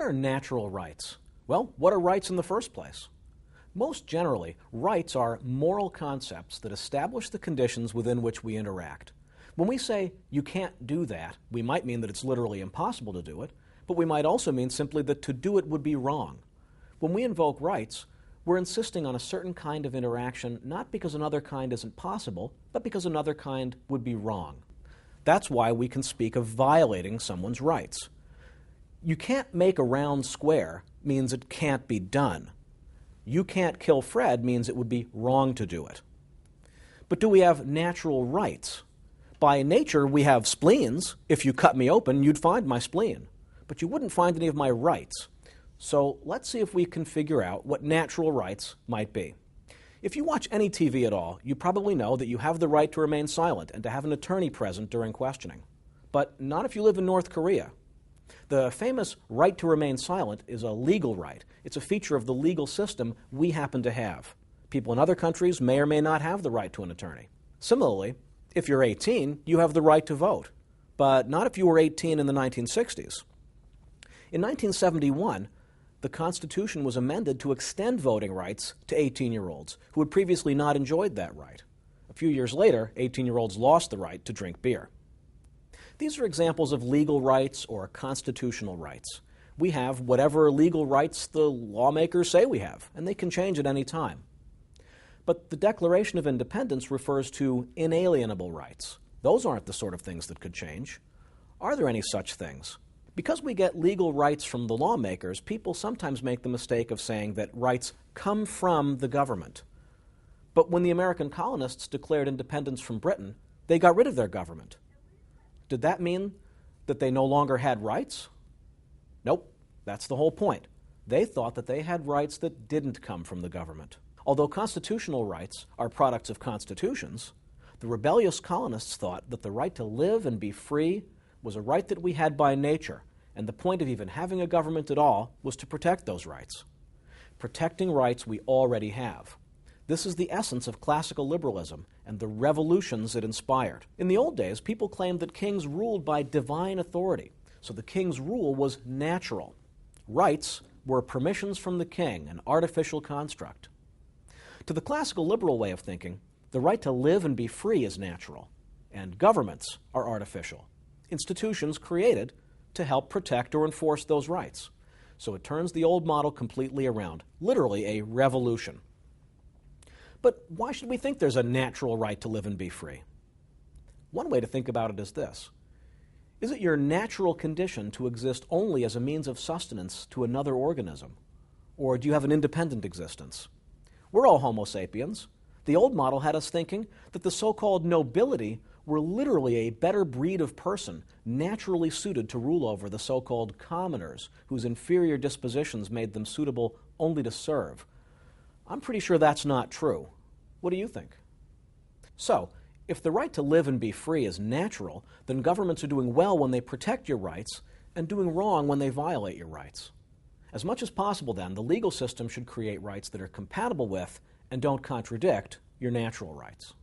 What are natural rights? Well, what are rights in the first place? Most generally, rights are moral concepts that establish the conditions within which we interact. When we say, you can't do that, we might mean that it's literally impossible to do it, but we might also mean simply that to do it would be wrong. When we invoke rights, we're insisting on a certain kind of interaction not because another kind isn't possible, but because another kind would be wrong. That's why we can speak of violating someone's rights. You can't make a round square means it can't be done. You can't kill Fred means it would be wrong to do it. But do we have natural rights? By nature, we have spleens. If you cut me open, you'd find my spleen. But you wouldn't find any of my rights. So let's see if we can figure out what natural rights might be. If you watch any TV at all, you probably know that you have the right to remain silent and to have an attorney present during questioning. But not if you live in North Korea. The famous right to remain silent is a legal right. It's a feature of the legal system we happen to have. People in other countries may or may not have the right to an attorney. Similarly, if you're 18, you have the right to vote, but not if you were 18 in the 1960s. In 1971, the Constitution was amended to extend voting rights to 18-year-olds who had previously not enjoyed that right. A few years later, 18-year-olds lost the right to drink beer. These are examples of legal rights or constitutional rights. We have whatever legal rights the lawmakers say we have, and they can change at any time. But the Declaration of Independence refers to inalienable rights. Those aren't the sort of things that could change. Are there any such things? Because we get legal rights from the lawmakers, people sometimes make the mistake of saying that rights come from the government. But when the American colonists declared independence from Britain, they got rid of their government. Did that mean that they no longer had rights? Nope, that's the whole point. They thought that they had rights that didn't come from the government. Although constitutional rights are products of constitutions, the rebellious colonists thought that the right to live and be free was a right that we had by nature, and the point of even having a government at all was to protect those rights. Protecting rights we already have. This is the essence of classical liberalism and the revolutions it inspired. In the old days, people claimed that kings ruled by divine authority, so the king's rule was natural. Rights were permissions from the king, an artificial construct. To the classical liberal way of thinking, the right to live and be free is natural, and governments are artificial. Institutions created to help protect or enforce those rights. So it turns the old model completely around, literally a revolution. But why should we think there's a natural right to live and be free? One way to think about it is this. Is it your natural condition to exist only as a means of sustenance to another organism? Or do you have an independent existence? We're all Homo sapiens. The old model had us thinking that the so-called nobility were literally a better breed of person, naturally suited to rule over the so-called commoners, whose inferior dispositions made them suitable only to serve. I'm pretty sure that's not true. What do you think? So, if the right to live and be free is natural, then governments are doing well when they protect your rights and doing wrong when they violate your rights. As much as possible, then, the legal system should create rights that are compatible with and don't contradict your natural rights.